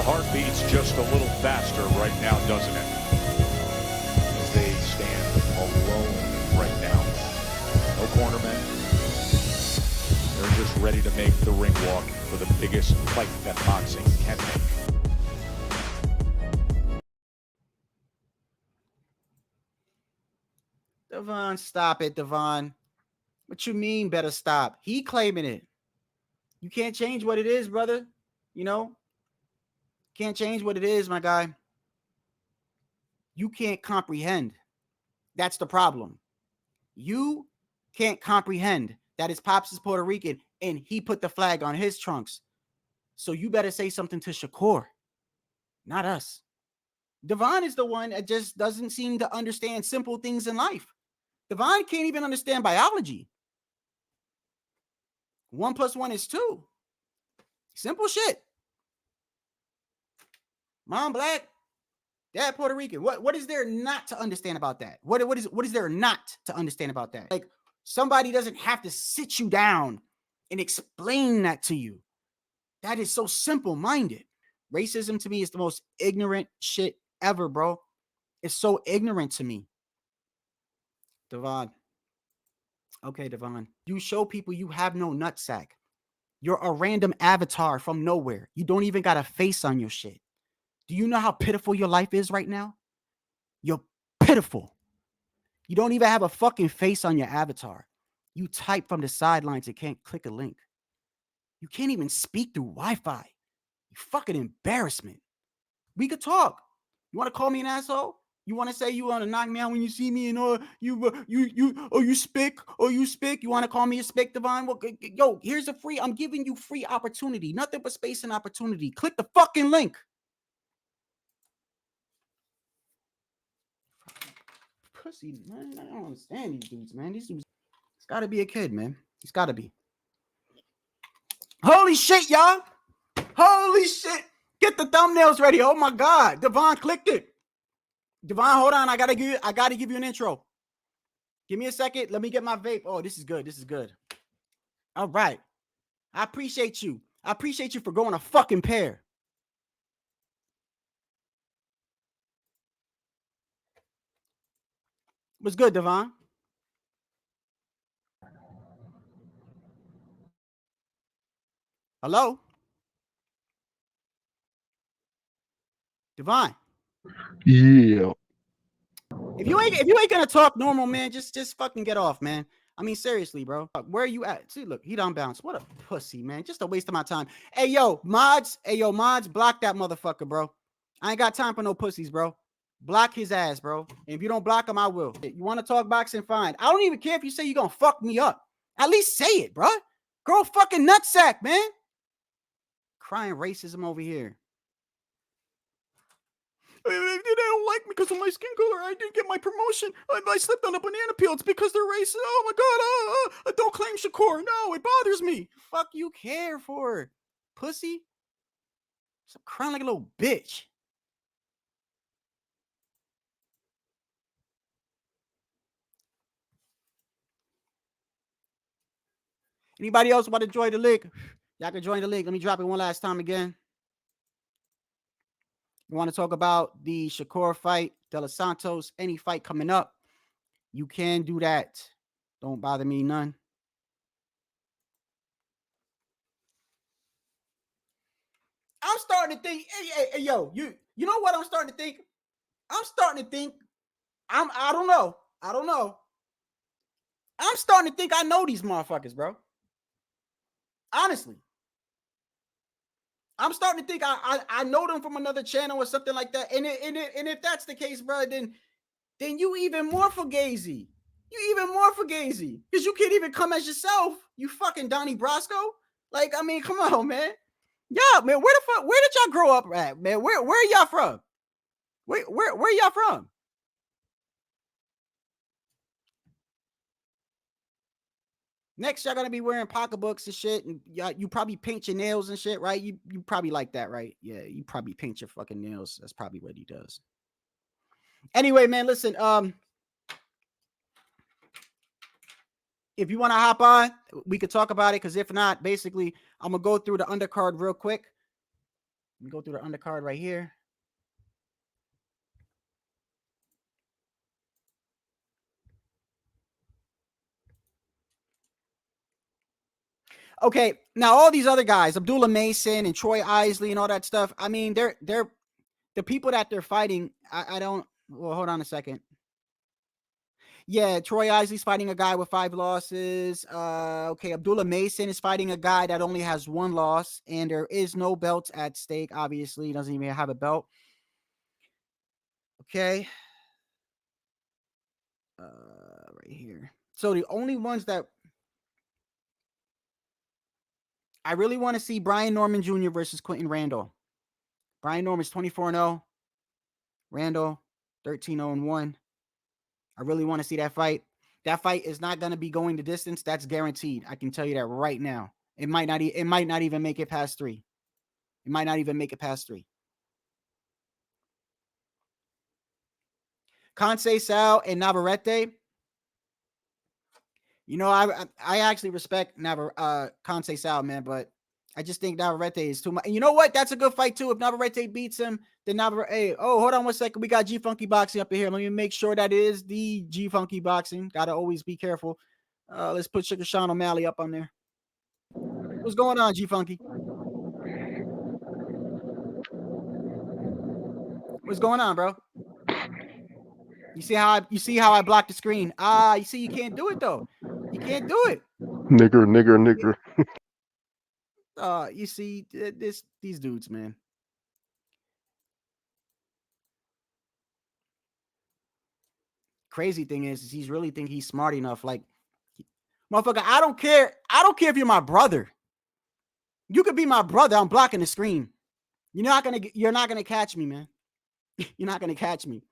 heart beats just a little faster right now, doesn't it? As they stand alone right now. No cornermen. They're just ready to make the ring walk for the biggest fight that boxing can make. Devon, stop it, Devon. What you mean better stop? He claiming it. You can't change what it is, brother. You know? Can't change what it is, my guy. You can't comprehend. That's the problem. You can't comprehend that his pops is Puerto Rican and he put the flag on his trunks. So you better say something to Shakur, not us. Devon is the one that just doesn't seem to understand simple things in life. Devon can't even understand biology. 1 + 1 is 2. Simple shit. Mom black, dad Puerto Rican. What is there not to understand about that? What is there not to understand about that? Like, somebody doesn't have to sit you down and explain that to you. That is so simple-minded. Racism to me is the most ignorant shit ever, bro. It's so ignorant to me. Devon. Okay, Devon. You show people you have no nutsack. You're a random avatar from nowhere. You don't even got a face on your shit. Do you know how pitiful your life is right now? You're pitiful. You don't even have a fucking face on your avatar. You type from the sidelines and can't click a link. You can't even speak through Wi-Fi. You fucking embarrassment. We could talk. You want to call me an asshole? You want to say you want to knock me out when you see me and you spick. You want to call me a spick, Devon? Well, yo, here's I'm giving you free opportunity. Nothing but space and opportunity. Click the fucking link. Pussy, man. I don't understand these dudes, man. These dudes, it's got to be a kid, man. It's got to be. Holy shit, y'all. Holy shit. Get the thumbnails ready. Oh my God. Devon clicked it. Devon, hold on. I gotta give you an intro. Give me a second. Let me get my vape. Oh, this is good. This is good. All right. I appreciate you. I appreciate you for going a fucking pair. What's good, Devon? Hello? Devon. Yeah. If you ain't gonna talk normal, man, just fucking get off, man. I mean, seriously, bro. Where are you at? See, look, he don't bounce. What a pussy, man. Just a waste of my time. Hey, yo, mods, block that motherfucker, bro. I ain't got time for no pussies, bro. Block his ass, bro. And if you don't block him, I will. You want to talk boxing? Fine. I don't even care if you say you're gonna fuck me up. At least say it, bro. Grow a fucking nutsack, man. Crying racism over here. They don't like me because of my skin color. I didn't get my promotion. I slipped on a banana peel. It's because they're racist. Oh my God. Don't claim Shakur. No, it bothers me. Fuck you care for, pussy. Stop crying like a little bitch. Anybody else want to join the link? Y'all can join the link. Let me drop it one last time again. You want to talk about the Shakur fight, De Los Santos, any fight coming up, you can do that. Don't bother me none. I'm starting to think, hey, yo, you know what I'm starting to think? I don't know. I'm starting to think I know these motherfuckers, bro. Honestly. I'm starting to think I know them from another channel or something like that. And if that's the case, bro, then you even more fugazi. Because you can't even come as yourself, you fucking Donnie Brasco. Like, I mean, come on, man. Yeah, man, where did y'all grow up at, man? Where are y'all from? Where are y'all from? Next, y'all gonna be wearing pocketbooks and shit, and you probably paint your nails and shit, right? You probably like that, right? Yeah, you probably paint your fucking nails. That's probably what he does. Anyway, man, listen. If you want to hop on, we could talk about it. Because if not, basically, I'm gonna go through the undercard real quick. me go through the undercard right here. Okay, now all these other guys, Abdullah Mason and Troy Isley and all that stuff. I mean, they're the people that they're fighting. I don't. Well, hold on a second. Yeah, Troy Isley's fighting a guy with 5 losses. Okay, Abdullah Mason is fighting a guy that only has 1 loss, and there is no belts at stake. Obviously, he doesn't even have a belt. Okay. Right here. So the only ones that I really want to see, Brian Norman Jr. versus Quentin Randall. Brian Norman's 24-0. Randall 13-0-1. I really want to see that fight. That fight is not going to be going the distance. That's guaranteed. I can tell you that right now. It might not even make it past 3. It might not even make it past 3. Conceição and Navarrete. You know, I actually respect Conceição, man, but I just think Navarrete is too much. And you know what? That's a good fight too. If Navarrete beats him, then Navarrete. Hey, oh, hold on 1 second. We got G Funky Boxing up in here. Let me make sure that it is the G Funky Boxing. Gotta always be careful. Let's put Sugar Sean O'Malley up on there. What's going on, G Funky? What's going on, bro? You see how I blocked the screen? You see you can't do it though. You can't do it. Nigger. You see these dudes, man. Crazy thing is he's really think he's smart enough. Like, motherfucker, I don't care. I don't care if you're my brother. You could be my brother. I'm blocking the screen. You're not gonna catch me, man. You're not gonna catch me.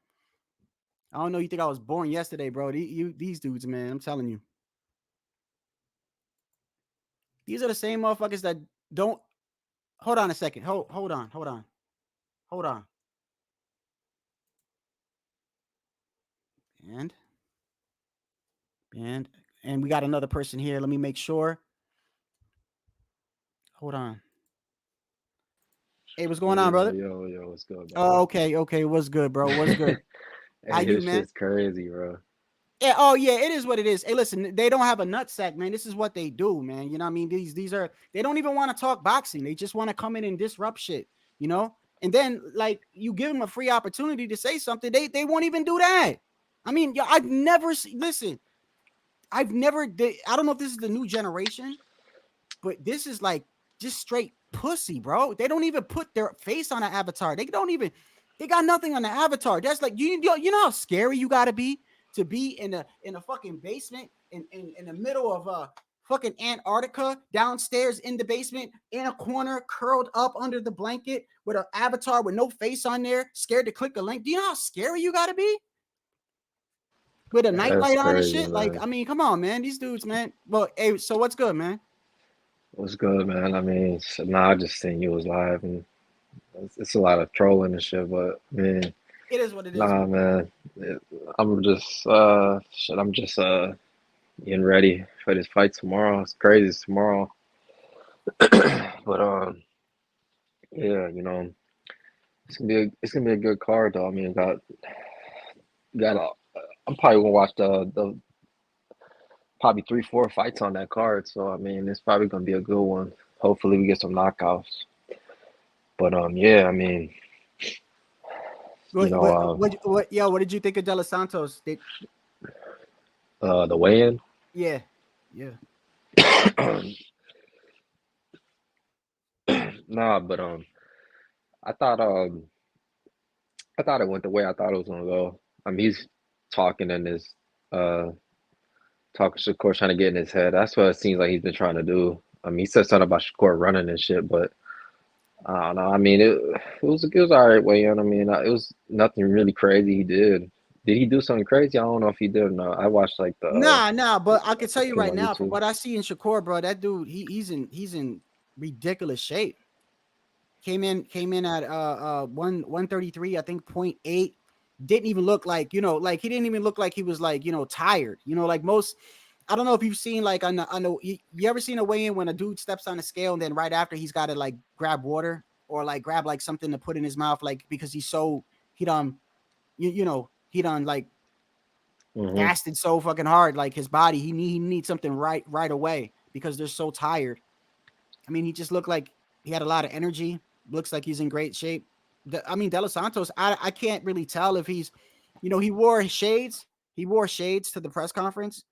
I don't know. You think I was born yesterday, bro? These dudes, man. I'm telling you. These are the same motherfuckers that don't. Hold on a second. Hold on. And we got another person here. Let me make sure. Hold on. Hey, what's going on, brother? Yo, what's good, bro? Oh, okay. What's good, bro? What's good? Hey, How you, this man? shit's crazy, bro. Yeah, oh yeah, it is what it is. Hey, listen, they don't have a nutsack, man. This is what they do, man. You know what I mean? These are, they don't even want to talk boxing. They just want to come in and disrupt shit, you know? And then, like, you give them a free opportunity to say something, they won't even do that. I mean, I've never, I don't know if this is the new generation, but this is like just straight pussy, bro. They don't even put their face on an avatar. They got nothing on the avatar. That's like, you know how scary you got to be in a fucking basement in the middle of fucking Antarctica, downstairs in the basement, in a corner, curled up under the blanket with an avatar with no face on there, scared to click a link. Do you know how scary you got to be? With a nightlight on and shit? Man. Like, I mean, come on, man. These dudes, man. Well, hey, so what's good, man? What's good, man? I mean, I just seen you was live, and it's a lot of trolling and shit, but, man. It is what it is. Nah, man. I'm just, getting ready for this fight tomorrow. It's crazy, it's tomorrow. But, yeah, you know, it's gonna be a good card, though. I mean, I'm probably gonna watch the probably 3-4 fights on that card. So I mean, it's probably gonna be a good one. Hopefully, we get some knockouts. But yeah, I mean, you know, what did you think of De Los Santos? The weigh-in. Yeah. Nah, but I thought it went the way I thought it was gonna go. I mean, he's talking in his talking Shakur, trying to get in his head. That's what it seems like he's been trying to do. I mean, he said something about Shakur running and shit, but I don't know. I mean, it was all right weigh-in. I mean, it was nothing really crazy he did. Did he do something crazy? I don't know if he did or not. I watched like the nah, but I can tell you right now, from what I see in Shakur, bro, that dude, he's in ridiculous shape. Came in at 133, I think 0.8. Didn't even look like, you know, like he didn't even look like he was like, you know, tired. You know, like most, I don't know if you've seen like I know you ever seen a weigh-in when a dude steps on a scale and then right after he's got to like grab water or like grab like something to put in his mouth, like because he done he done like Hmm. fasted so fucking hard, like his body he needs something right away because they're so tired. I mean, he just looked like he had a lot of energy. Looks like he's in great shape. I mean, De Los Santos, I can't really tell if he's, he wore shades. He wore shades to the press conference.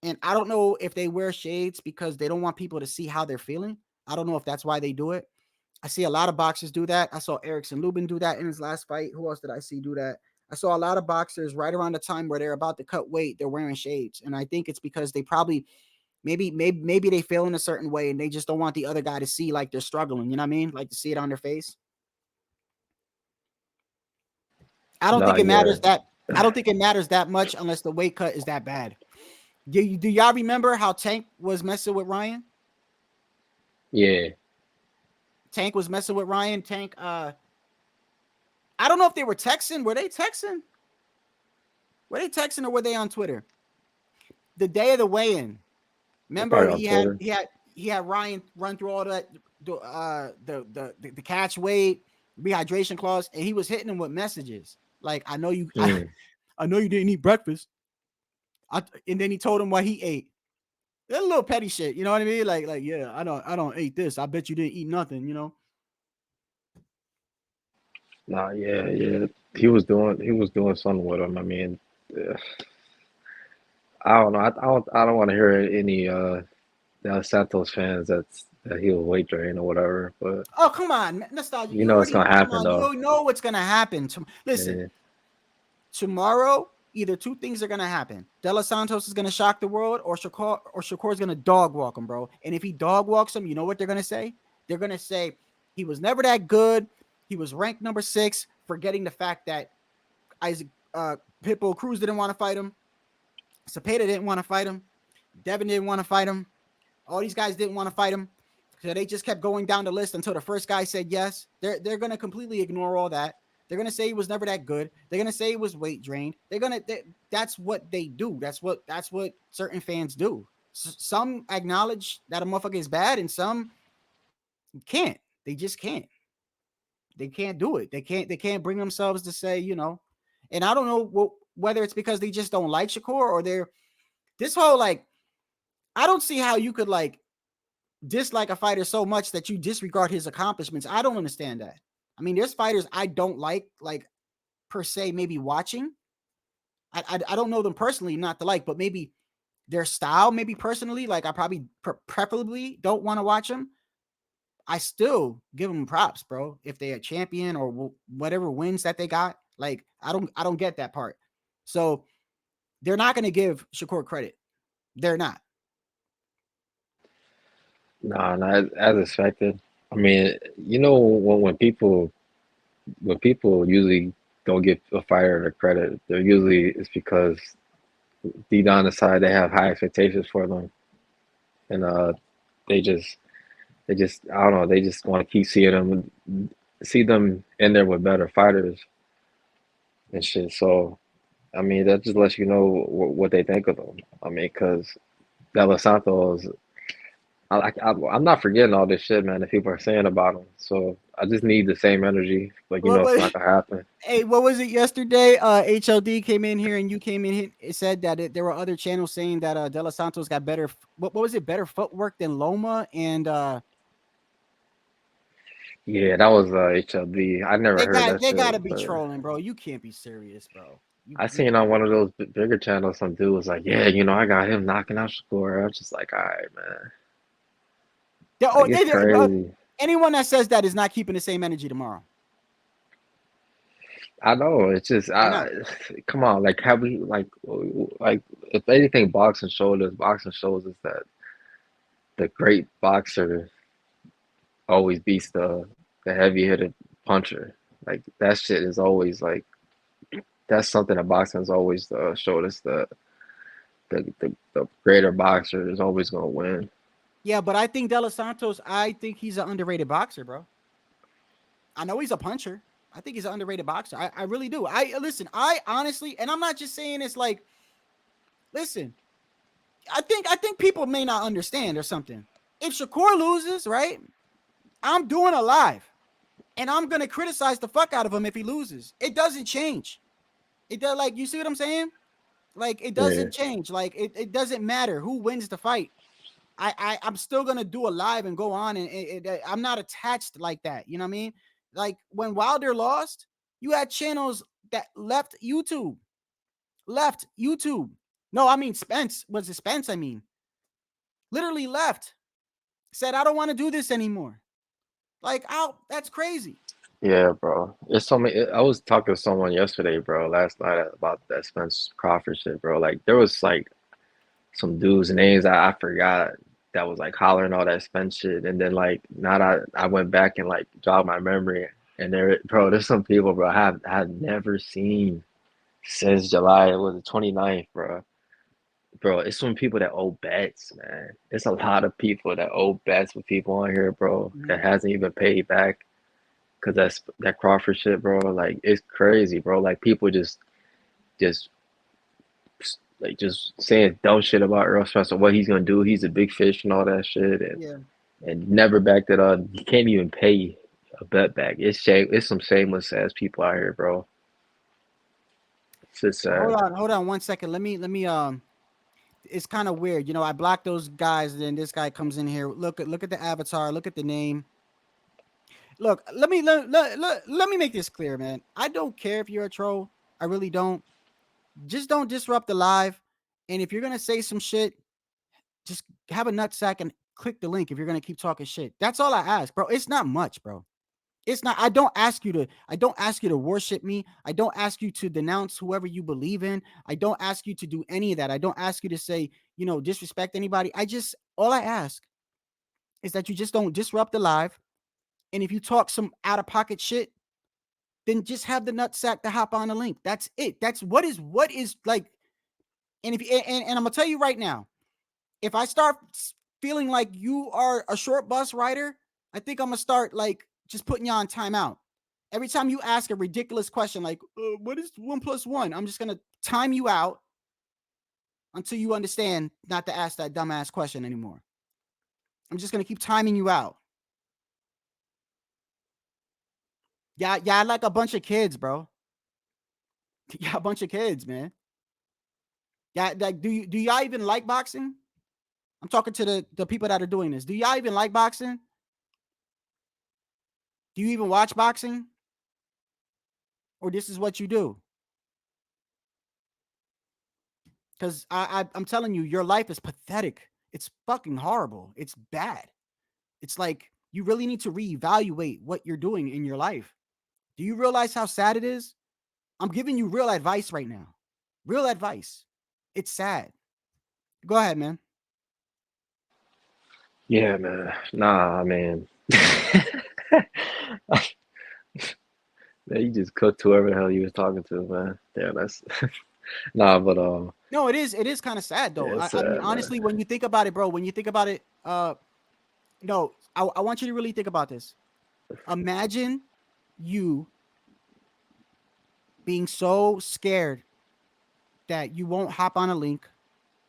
And I don't know if they wear shades because they don't want people to see how they're feeling. I don't know if that's why they do it. I see a lot of boxers do that. I saw Erickson Lubin do that in his last fight. Who else did I see do that? I saw a lot of boxers right around the time where they're about to cut weight, they're wearing shades. And I think it's because they probably maybe they feel in a certain way and they just don't want the other guy to see like they're struggling. You know what I mean? Like to see it on their face. I don't Nah, think it yeah, matters that I don't think it matters that much unless the weight cut is that bad. Do y'all remember how Tank was messing with Ryan? yeah. Tank was messing with Ryan. Tank, I don't know if they were texting. Were they texting? Were they texting or were they on Twitter? The day of the weigh-in. They're Remember, probably on Twitter. he had Ryan run through all that the catch weight, rehydration clause, and he was hitting him with messages like, I know you I know you didn't eat breakfast. And then he told him what he ate. That little petty shit, you know what I mean? Like yeah, I don't eat this. I bet you didn't eat nothing, you know. Nah, yeah, yeah. He was doing something with him. I mean, uh, I don't know. I don't want to hear any Santos fans that he was weight drained or whatever. But Oh, come on, nostalgia. you You know it's already gonna come happen on. though. You know what's gonna happen. Listen, Yeah. tomorrow, either two things are gonna happen. De Los Santos is gonna shock the world, or Shakur is gonna dog walk him, bro. And if he dog walks him, you know what they're gonna say? They're gonna say he was never that good. He was ranked number 6, forgetting the fact that Isaac Pitbull Cruz didn't want to fight him. Cepeda didn't want to fight him. Devin didn't want to fight him. All these guys didn't want to fight him. So they just kept going down the list until the first guy said yes. They're gonna completely ignore all that. They're gonna say he was never that good. They're gonna say he was weight drained. That's what they do. That's what certain fans do. Some acknowledge that a motherfucker is bad, and some can't. They just can't. They can't do it. They can't bring themselves to say, And I don't know whether it's because they just don't like Shakur or they're this whole like. I don't see how you could like dislike a fighter so much that you disregard his accomplishments. I don't understand that. I mean, there's fighters I don't like per se, maybe watching. I don't know them personally, not to like, but maybe their style, maybe personally, like I probably preferably don't want to watch them. I still give them props, bro. If they're a champion or whatever wins that they got, like I don't get that part. So they're not going to give Shakur credit. They're not. Nah, not as expected. I mean, when people usually don't give a fighter the credit, they're usually it's because deep down inside they have high expectations for them, and they just I don't know, they just want to keep see them in there with better fighters and shit. So I mean, that just lets you know what they think of them. I mean, because De Los Santos, I'm not forgetting all this shit, man, that people are saying about him. So I just need the same energy, but Well, it's not gonna happen. hey, what was it yesterday? HLD came in here and you came in here. It said that there were other channels saying that De Los Santos got better. What was it? Better footwork than Loma, and Yeah, that was HLD. I never heard that they shit, gotta be but trolling, bro. You can't be serious, bro. I You seen on one of those bigger channels some dude was like, "Yeah, I got him knocking out Shakur." I was just like, "All right, man, like it's crazy." anyone that says that is not keeping the same energy tomorrow. I know. It's just, They're not. come on. Like, have we like if anything, boxing shows us that the great boxer always beats the heavy hitter puncher. Like that shit is always like that's something that boxing has always showed us the greater boxer is always gonna win. Yeah, but I think De Los Santos. I think he's an underrated boxer, bro. I know he's a puncher. I think he's an underrated boxer. I really do. I honestly, and I'm not just saying it's like, listen, I think people may not understand or something. If Shakur loses, right, I'm doing a live. and I'm gonna criticize the fuck out of him if he loses. It doesn't change. It does, like, you see what I'm saying? Like, it doesn't change. Like, it doesn't matter who wins the fight. I'm still gonna do a live and go on, and I'm not attached like that. You know what I mean? Like, when Wilder lost, you had channels that left YouTube. No, I mean Spence. Was it Spence? I mean, literally left. Said, I don't want to do this anymore. Like, that's crazy. Yeah, bro. It's so many. I was talking to someone yesterday, bro, last night about that Spence Crawford shit, bro. Like, there was like some dudes' names I forgot that was like hollering all that Spence shit, and then like now I went back and like jogged my memory, and there's some people, bro, I have never seen since July. It was the 29th, bro. Bro, it's some people that owe bets, man. It's a lot of people that owe bets with people on here, bro, that hasn't even paid back. Cause that Crawford shit, bro. Like, it's crazy, bro. Like, people just like just saying dumb shit about Earl Spencer, what he's gonna do. He's a big fish and all that shit, and never backed it up. You can't even pay a bet back. It's some shameless ass people out here, bro. It's just sad. Hold on 1 second. Let me it's kind of weird. You know, I blocked those guys, then this guy comes in here. Look at the avatar, look at the name. Look, let me make this clear, man. I don't care if you're a troll. I really don't. Just don't disrupt the live. And if you're gonna say some shit, just have a nutsack and click the link if you're gonna keep talking shit. That's all I ask, bro. It's not much, bro. It's not. I don't ask you to worship me. I don't ask you to denounce whoever you believe in. I don't ask you to do any of that. I don't ask you to say, disrespect anybody. All I ask is that you just don't disrupt the live. And if you talk some out of pocket shit, then just have the nutsack to hop on the link. That's it. That's what is like. And and I'm gonna tell you right now, if I start feeling like you are a short bus rider, I think I'm gonna start like just putting you on timeout. Every time you ask a ridiculous question like, what is 1 + 1? I'm just gonna time you out until you understand not to ask that dumbass question anymore. I'm just gonna keep timing you out. Yeah, like a bunch of kids, bro. Yeah, a bunch of kids, man. Yeah, like, do y'all even like boxing? I'm talking to the people that are doing this. Do y'all even like boxing? Do you even watch boxing? Or this is what you do? Because I'm telling you, your life is pathetic. It's fucking horrible. It's bad. It's like you really need to reevaluate what you're doing in your life. Do you realize how sad it is? I'm giving you real advice right now. Real advice. It's sad. Go ahead, man. Yeah, man. Nah, man. Man, you just cooked whoever the hell you was talking to, man. Yeah, that's nah, but No, it is kind of sad though. yeah, it's I mean, sad, man. honestly, when you think about it, bro, when you think about it, no, I want you to really think about this. Imagine you being so scared that you won't hop on a link,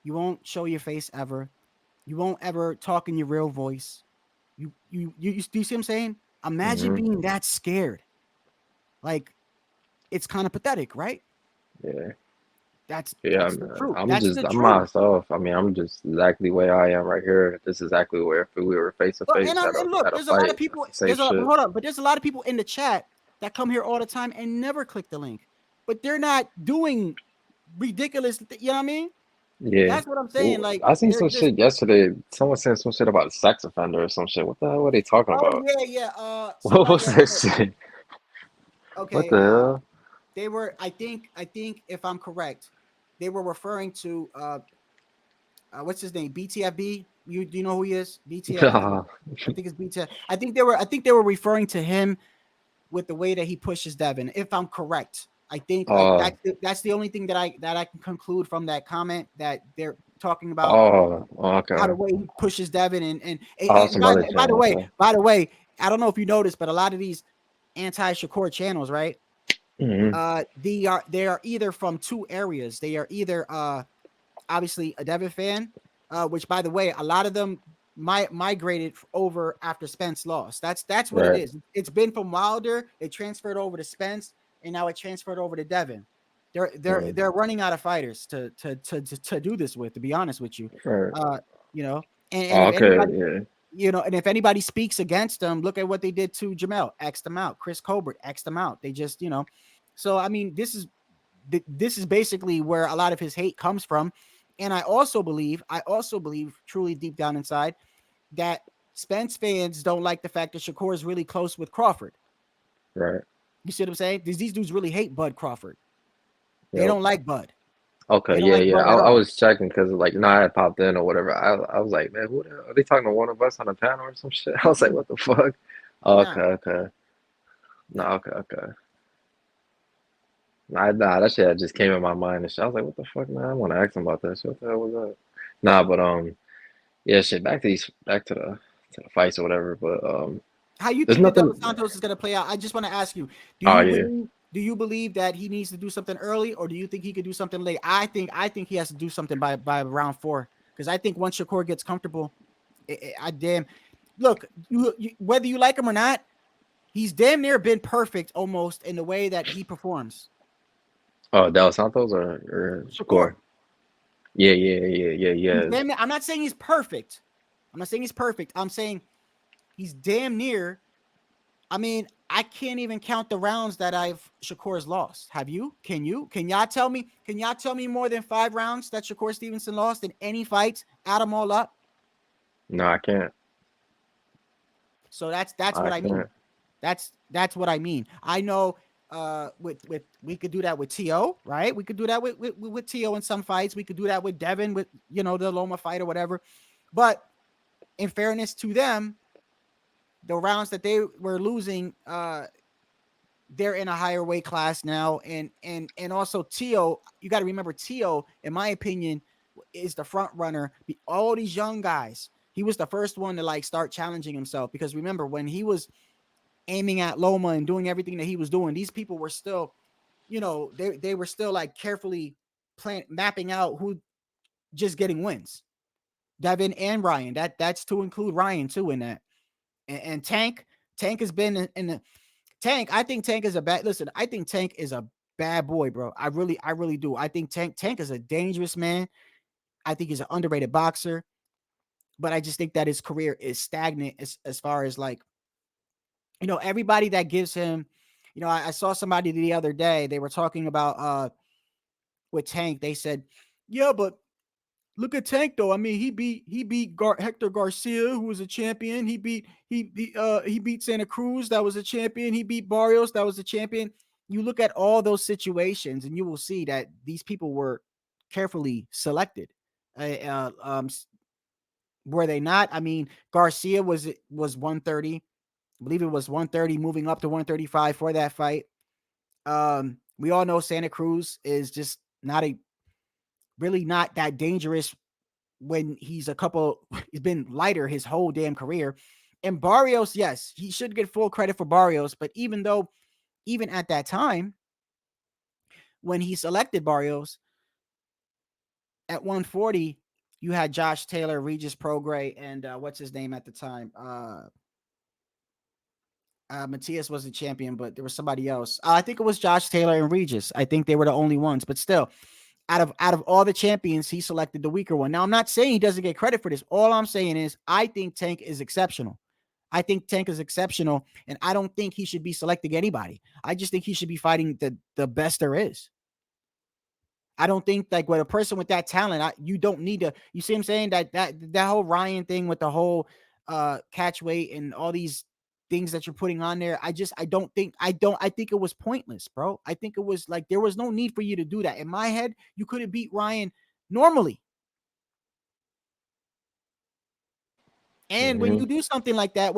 you won't show your face ever, you won't ever talk in your real voice. You do you see what I'm saying? Imagine being that scared. Like, it's kind of pathetic, right? Yeah. That's Yeah, the man. truth. That's the I'm truth. myself. I mean, I'm just exactly the way I am right here. This is exactly where if we were face to Well, face and look, at a there's a lot of fight, people. say shit. Hold on, but there's a lot of people in the chat that come here all the time and never click the link, but they're not doing ridiculous. You know what I mean? Yeah. That's what I'm saying. Like, I seen they're some just. shit yesterday. Someone saying some shit about a sex offender or some shit. What the hell were they talking Oh about? yeah. What Somebody was that that said, shit? What okay. the hell? They were. I think if I'm correct, they were referring to what's his name? BTFB. Do you know who he is? BTF. Nah. I think it's BTF. I think they were referring to him with the way that he pushes Devin. If I'm correct, I think that's the only thing that I can conclude from that comment, that they're talking about how the Okay. way he pushes Devin and Oh, some other by the channel. way, Okay. I don't know if you noticed, but a lot of these anti-Shakur channels, right? They are either from two areas. They are either obviously a Devin fan, which by the way, a lot of them migrated over after Spence lost. That's what it Right. is. It's been from Wilder, it transferred over to Spence, and now it transferred over to Devin. They're running out of fighters to do this with, to be honest with you. Right. You know, and Oh, if okay. anybody, Yeah. you know, and if anybody speaks against them, look at what they did to Jamel, X'd them out. Chris Colbert, X'd them out. They just, you know, so I mean, this is basically where a lot of his hate comes from. And I also believe truly deep down inside that Spence fans don't like the fact that Shakur is really close with Crawford. Right. You see what I'm saying? These dudes really hate Bud Crawford. They Yep. don't like Bud. Okay. They don't Yeah. like Yeah. Bud I, at I all. was checking because like, I had popped in or whatever. I was like, man, who the hell? Are they talking to one of us on the panel or some shit? I was like, what the fuck? Oh, okay. Nah, Okay. No. nah. Okay. Okay. Nah, that shit just came in my mind and shit. I was like, what the fuck, man? I want to ask him about that shit. What the hell was that? Nah, but yeah, shit. Back to the fights or whatever. But How you there's think that Del nothing. Santos is going to play out? I just want to ask you: Oh yeah. do you believe that he needs to do something early, or do you think he could do something late? I think he has to do something by round 4, because I think once Shakur gets comfortable, I damn look whether you like him or not, he's damn near been perfect almost in the way that he performs. Oh, Del Santos or Shakur, Gore. Yeah. Yeah. Yeah. Yeah. he's Yeah. damn near, I'm not saying he's perfect. I'm not saying he's perfect. I'm saying he's damn near. I mean, I can't even count the rounds that Shakur's lost. Have you? Can you? Can y'all tell me? Can y'all tell me more than 5 rounds that Shakur Stevenson lost in any fights? Add them all up. No, I can't. So that's I what I mean. can't. That's what I mean. I know with we could do that with T.O., right? We could do that with T.O. in some fights. We could do that with Devin with, you know, the Loma fight or whatever. But in fairness to them, the rounds that they were losing, they're in a higher weight class now. And also T.O., you got to remember T.O., in my opinion, is the front runner. All these young guys, he was the first one to like start challenging himself, because remember when he was aiming at Loma and doing everything that he was doing, these people were still, you know, they were still like carefully mapping out who just getting wins. Devin and Ryan. That's to include Ryan too in that. And Tank has been in the Tank. I think Tank is a bad. Listen, I think Tank is a bad boy, bro. I really do. I think Tank is a dangerous man. I think he's an underrated boxer, but I just think that his career is stagnant as far as like, you know, everybody that gives him, you know, I saw somebody the other day, they were talking about with Tank. They said, yeah, but look at Tank though. I mean, he beat Hector Garcia, who was a champion. He beat Santa Cruz, that was a champion. He beat Barrios, that was a champion. You look at all those situations, and you will see that these people were carefully selected. Were they not? I mean, Garcia was 130. I believe it was 130, moving up to 135 for that fight. We all know Santa Cruz is just really not that dangerous when he's been lighter his whole damn career. And Barrios, yes, he should get full credit for Barrios, but even at that time, when he selected Barrios at 140, you had Josh Taylor, Regis Prograis, and what's his name at the time? Matias was the champion, but there was somebody else. I think it was Josh Taylor and Regis. I think they were the only ones, but still, out of all the champions, he selected the weaker one. Now, I'm not saying he doesn't get credit for this. All I'm saying is I think Tank is exceptional. I think Tank is exceptional, and I don't think he should be selecting anybody. I just think he should be fighting the best there is. I don't think like with a person with that talent, you don't need to. You see what I'm saying? That whole Ryan thing with the whole catch weight and all these things that you're putting on there. I think it was pointless, bro. I think it was like there was no need for you to do that. In my head, you could have beat Ryan normally. And when Hmm. you do something like that,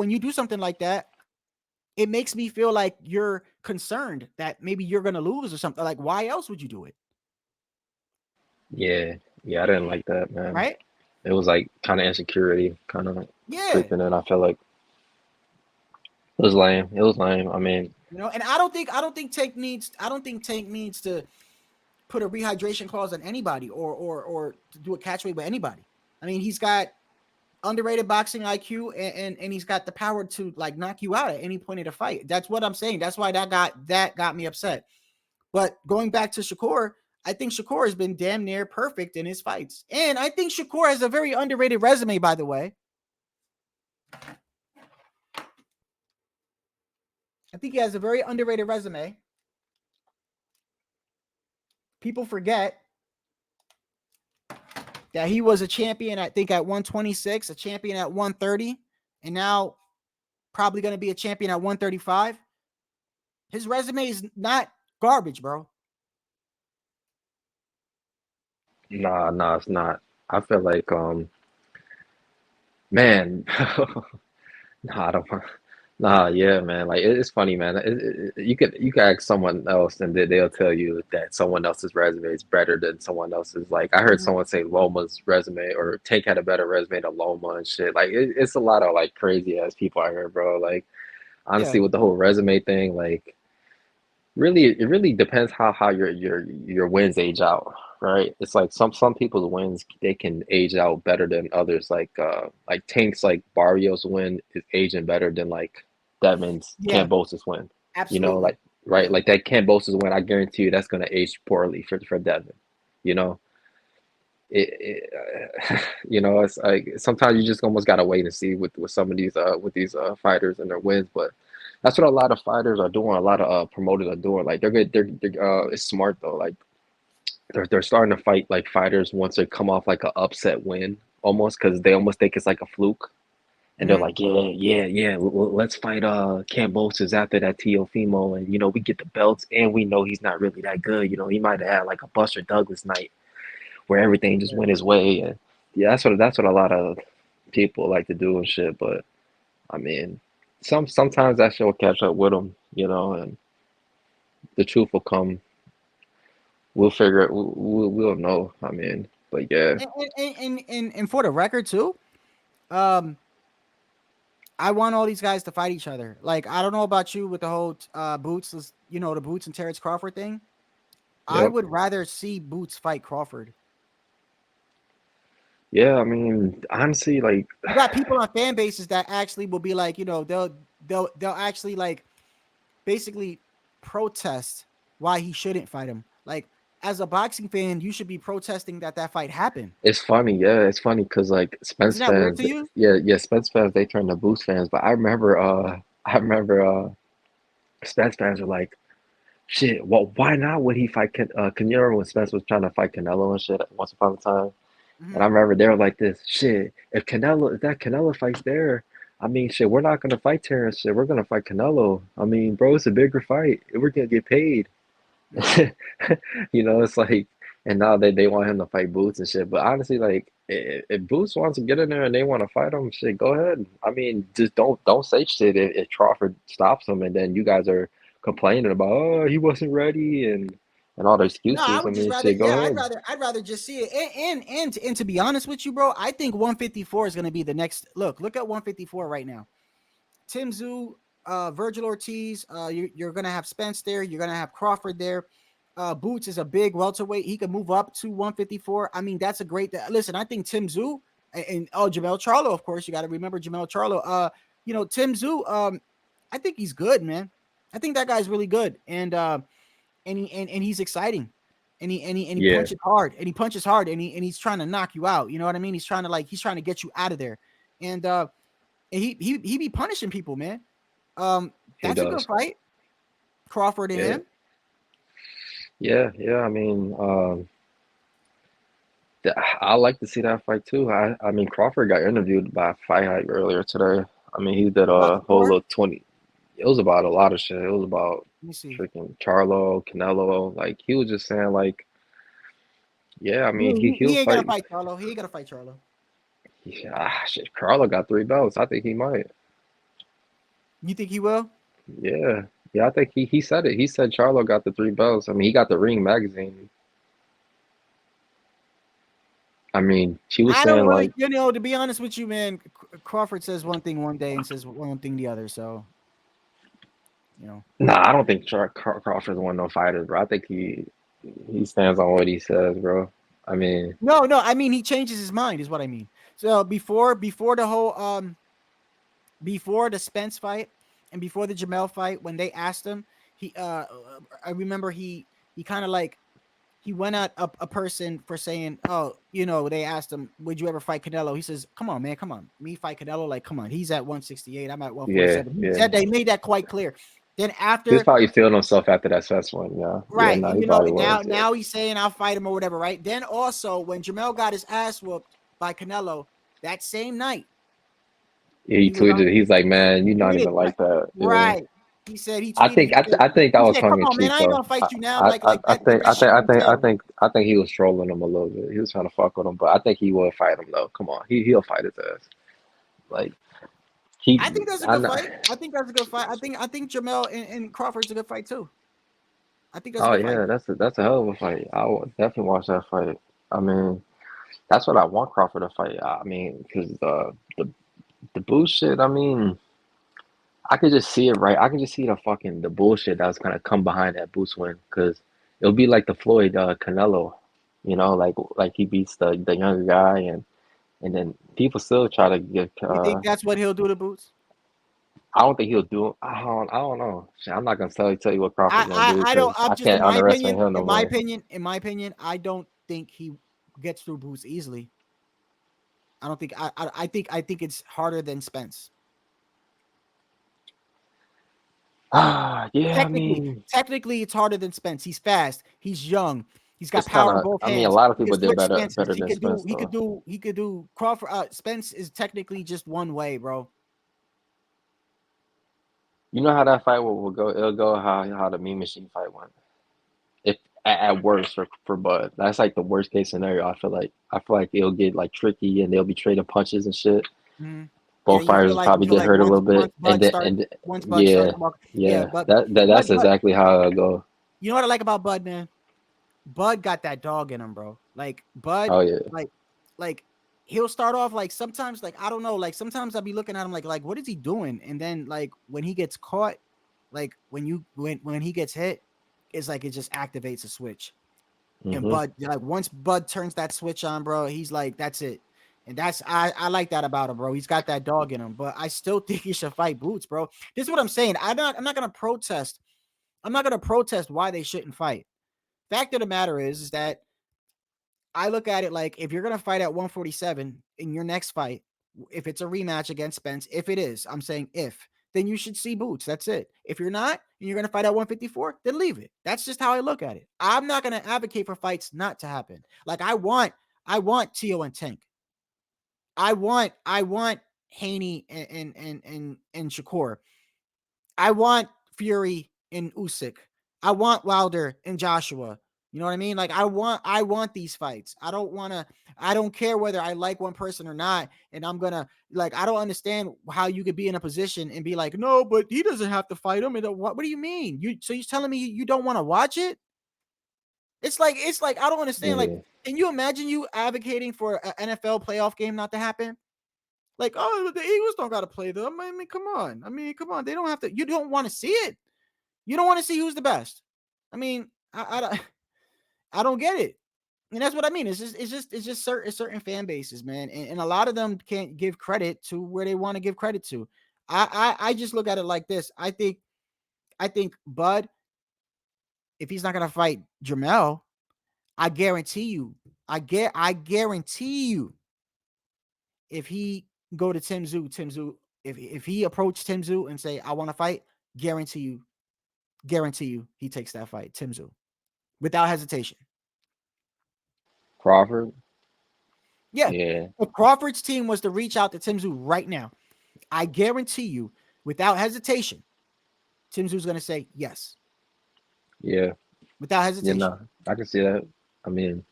it makes me feel like you're concerned that maybe you're gonna lose or something. Like, why else would you do it? Yeah. Yeah. I didn't like that, man. Right? It was like kind of insecurity, kind of Yeah. creeping in. I felt like it was lame. It was lame. I mean, You know, and I don't think Tank needs to put a rehydration clause on anybody or to do a catch weight with anybody. I mean, he's got underrated boxing IQ, and he's got the power to like knock you out at any point of the fight. That's what I'm saying. That's why that got me upset. But going back to Shakur, I think Shakur has been damn near perfect in his fights. And I think Shakur has a very underrated resume, by the way. I think he has a very underrated resume. People forget that he was a champion, I think, at 126, a champion at 130, and now probably going to be a champion at 135. His resume is not garbage, bro. Nah, it's not. I feel like, man, nah, I don't. Nah, yeah, man. Like it's funny, man. You could ask someone else, and they'll tell you that someone else's resume is better than someone else's. Like I heard someone say Loma's resume or Tank had a better resume than Loma and shit. Like it's a lot of like crazy ass people out here, bro. Like Yeah. honestly, with the whole resume thing, like really, it really depends how your wins age out, right? It's like some people's wins they can age out better than others. Like Tank's like Barrios win is aging better than like Devin's Yeah, Kambosos win. You know, absolutely. like right, Yeah. like that Kambosos win, I guarantee you that's gonna age poorly for Devin. You know, you know, it's like sometimes you just almost gotta wait and see with some of these fighters and their wins, but that's what a lot of fighters are doing. A lot of promoters are doing. Like they're good. They're it's smart though. Like they're starting to fight like fighters once they come off like an upset win almost because they almost think it's like a fluke. And they're Mhm. like, yeah, let's fight Kambosos after that Teofimo, and you know we get the belts, and we know he's not really that good. You know he might have had like a Buster Douglas night where everything just went his way, and yeah, that's what a lot of people like to do and shit. But I mean, sometimes that shit will catch up with them, you know, and the truth will come. We'll figure it. We'll know. I mean, but yeah, And for the record too, um, I want all these guys to fight each other. Like I don't know about you with the whole Boots, you know, the Boots and Terrence Crawford thing. I yep, would rather see Boots fight Crawford. yeah. I mean, honestly, like, You got people on fan bases that actually will be like, you know, they'll actually like basically protest why he shouldn't fight him. Like as a boxing fan, you should be protesting that fight happened. it's funny. Yeah, it's funny because like Isn't Spence that weird fans, to you? yeah, Spence fans, they turn to Boost fans. But I remember, Spence fans are like, shit. Well, why not would he fight? Can you remember when Spence was trying to fight Canelo and shit once upon a time? And Mm-hmm. I remember they were like this, shit, if that Canelo fight's there, I mean, shit, we're not gonna fight Terrence, shit, we're gonna fight Canelo. I mean, bro, it's a bigger fight. We're gonna get paid. Mm-hmm. You know, it's like, and now they want him to fight Boots and shit. But honestly, like, if Boots wants to get in there and they want to fight him, shit, go ahead. I mean, just don't say shit if Crawford stops him, and then you guys are complaining about, oh, he wasn't ready and all the No, I excuses. I would just mean, rather, shit, go yeah, ahead. I'd rather just see it. And to be honest with you, bro, I think 154 is going to be the next. Look at 154 right now. Tim Tszyu, Virgil Ortiz. You're going to have Spence there. You're going to have Crawford there. Boots is a big welterweight. He can move up to 154. I mean, that's a great. Listen, I think Tim Tszyu and Jamel Charlo, of course, you got to remember Jamel Charlo. You know, Tim Tszyu. I think he's good, man. I think that guy's really good, and he's exciting, and he Yeah, punches hard, and he's trying to knock you out. You know what I mean? He's trying to get you out of there, and he be punishing people, man. he That's a good does. fight, Crawford and Yeah. him. Yeah. I mean, I like to see that fight too. I mean, Crawford got interviewed by Fight Hype earlier today. I mean, he did About a the whole score. little 20. It was about a lot of shit. It was about Let me see. freaking Charlo, Canelo. Like he was just saying, like, yeah. I He mean, ain't, he'll he ain't gonna fight. fight Charlo. He ain't gonna fight Charlo. Yeah, shit. Charlo got 3 belts. I think he might. You think he will? Yeah, yeah. I think he said it. He said Charlo got the 3 belts. I mean, he got the Ring magazine. I mean, she was I don't saying really, like, you know, to be honest with you, man. Crawford says one thing one day and says one thing the other. So, you know. nah, I don't think Crawford's one of no fighters, bro. I think he stands on what he says, bro. I mean, No, I mean he changes his mind, is what I mean. So before the whole before the Spence fight and before the Jamel fight, when they asked him, I remember he kind of like he went at a person for saying, oh, they asked him, would you ever fight Canelo? He says, come on, man, come on, me fight Canelo, like, come on, he's at 168, I'm at Yeah, 147. He yeah. said they made that quite clear. Then He was after, probably feeling himself after that first one. Yeah, yeah. right, No, and he probably was. Yeah. now he's saying I'll fight him or whatever, right? Then also when Jamel got his ass whooped by Canelo that same night, Yeah, he he was on. tweeted. He's like, man, you're not Tweeted, even like that. Yeah. right. He said he I tweeted. think I think that He was said, "Come tongue in on, man, cheek I ain't though. gonna fight you now." I, Like I, I that. Like think that I think shit I went think I down. think I think he was trolling him a little bit. He was trying to fuck with him, but I think he will fight him though. Come on, he'll fight his ass. Like I think that's a I good know. fight. I think that's a good fight. I think Jamel and Crawford's a good fight too. I think that's a Oh good fight. yeah, that's a hell of a fight. I would definitely watch that fight. I mean, that's what I want Crawford to fight. I mean, because the bullshit. I mean, I could just see it right. I can just see the bullshit that's gonna come behind that Boost win because it'll be like the Floyd Canelo, like he beats the younger guy and then people still try to get. You think that's what he'll do to Boots? I don't think he'll do it. I don't know. Shit, I'm not gonna tell you what Crawford's gonna do I don't. because I'm I just can't underestimate him no more. in my opinion, I don't think he gets through Boots easily. I don't think. I think it's harder than Spence. Yeah, I mean, Technically, it's harder than Spence. He's fast. He's young. He's got it's kind power in of. both I mean, a hands. lot of He can people did switch stances. better than Spence though. He could do Crawford. Spence is technically just one way, bro. You know how that fight will go? It'll go how the Mean Machine fight went. If at worst for Bud, that's like the worst case scenario. I feel like it'll get like tricky and they'll be trading punches and shit. Mm-hmm. Yeah, Both fighters will probably get hurt a little bit, and then Once Bud starts yeah, walking, yeah, yeah, but that's exactly how it'll go. you know what I like about Bud, man? Bud got that dog in him, bro. Like Bud, Oh yeah, like he'll start off like sometimes like I don't know, like sometimes I'll be looking at him like what is he doing? And then like when he gets caught, like when he gets hit, it's like it just activates a switch. And hmm Bud, like once Bud turns that switch on, bro, he's like, that's it. And I like that about him, bro. He's got that dog in him. But I still think he should fight Boots, bro. This is what I'm saying. I'm not gonna protest. I'm not gonna protest why they shouldn't fight. Fact of the matter is that I look at it like if you're gonna fight at 147 in your next fight, if it's a rematch against Spence, if it is, I'm saying if, then you should see Boots. That's it. If you're not, and you're gonna fight at 154, then leave it. That's just how I look at it. I'm not gonna advocate for fights not to happen. Like I want Tio and Tank. I want Haney and Shakur. I want Fury and Usyk. I want Wilder and Joshua. You know what I mean? Like I want these fights. I don't care whether I like one person or not. And I'm gonna like I don't understand how you could be in a position and be like, no, but he doesn't have to fight him. And what do you mean? You're telling me you don't want to watch it? It's like I don't understand. Like, yeah, can you imagine you advocating for an NFL playoff game not to happen? Like, oh, the Eagles don't got to play them. I mean, come on. Come on. They don't have to. You don't want to see it. You don't want to see who's the best. I mean, I don't get it. And that's what I mean. It's just certain fan bases, man. And a lot of them can't give credit to where they want to give credit to. I just look at it like this. I think Bud, if he's not gonna fight Jamel, I guarantee you, I guarantee you, if he go to Tim Tszyu, if he approach Tim Tszyu and say, I want to fight, guarantee you, he takes that fight, Tim Tszyu, without hesitation. Crawford. Yeah. Yeah, If Crawford's team was to reach out to Tim Tszyu right now, I guarantee you, without hesitation, Tim Tszyu's going to say yes. yeah, Without hesitation. no, I can see that. I mean,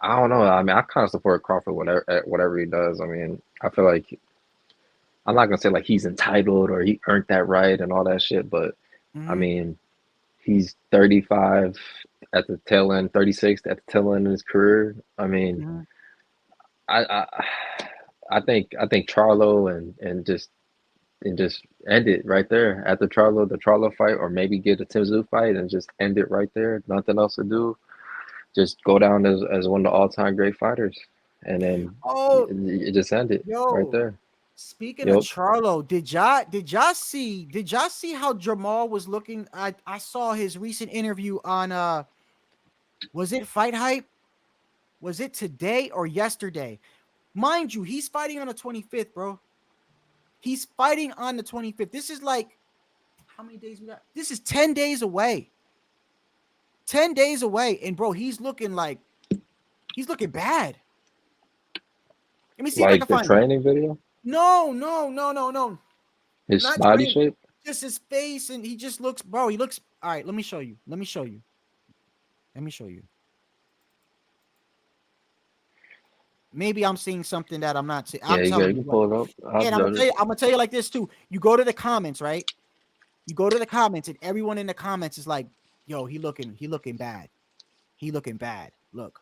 I don't know. I mean, I kind of support Crawford whatever he does. I mean, I feel like I'm not gonna say like he's entitled or he earned that right and all that shit, but I Mm-hmm. mean, he's 35 at the tail end, 36 at the tail end of his career. I mean, Mm-hmm. I I think Charlo and just end it right there at the Charlo fight, or maybe get a Tim Tszyu fight and just end it right there. Nothing else to do. Just go down as one of the all-time great fighters. and then Oh, it just ended right yo. there. Speaking of Yep. Charlo, did y'all see how Jamal was looking? I saw his recent interview on was it Fight Hype? Was it today or yesterday? Mind you, he's fighting on the 25th, bro. He's fighting on the 25th. This is like how many days we got? This is 10 days away. 10 days away. And bro, he's looking bad. Let me see if I Like can the find him. training video, No. his Not body training. shape. Just his face, and he just looks, bro. He looks all right. Let me show you. Maybe I'm seeing something that I'm not seeing. Yeah, I'm you telling you can what. pull it up. I'll And I'm judge it. gonna tell you like this too. You go to the comments, right? You go to the comments, and everyone in the comments is like, "Yo, he looking bad. He looking bad. Look."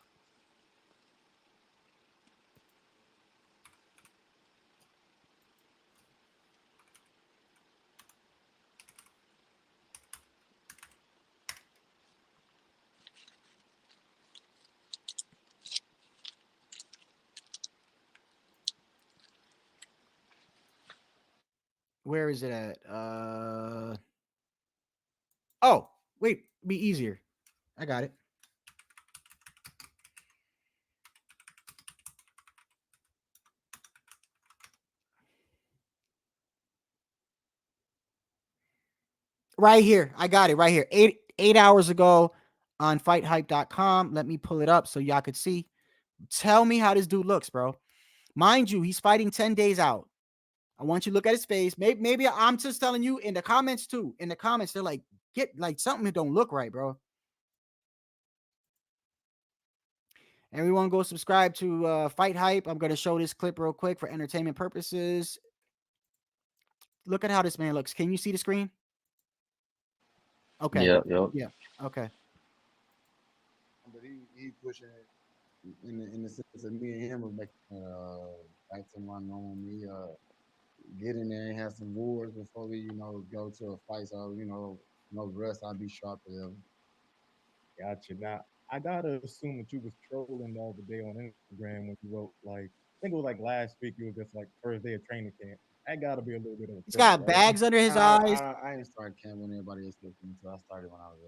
Where is it at? Oh, wait, be easier. I got it. Right here. I got it right here. 8 hours ago on fighthype.com. Let me pull it up so y'all could see. Tell me how this dude looks, bro. Mind you, he's fighting 10 days out. I want you to look at his face. Maybe I'm just telling you in the comments too. In the comments, they're like, get like something that don't look right, bro. Everyone go subscribe to Fight Hype. I'm going to show this clip real quick for entertainment purposes. Look at how this man looks. Can you see the screen? Okay. Yep. Yeah. Okay. But he pushing it in the sense of me and him was making back to my normal me, get in there and have some wars before we, go to a fight. So, no rest, I'll be sharp as ever. Gotcha. Now, I gotta assume that you was trolling the other day on Instagram when you wrote like, I think it was like last week. You was just like first day of training camp. That gotta be a little bit of a He's troll, got right? bags under his I, eyes. I, I didn't start camp when everybody else looked into. I started when I was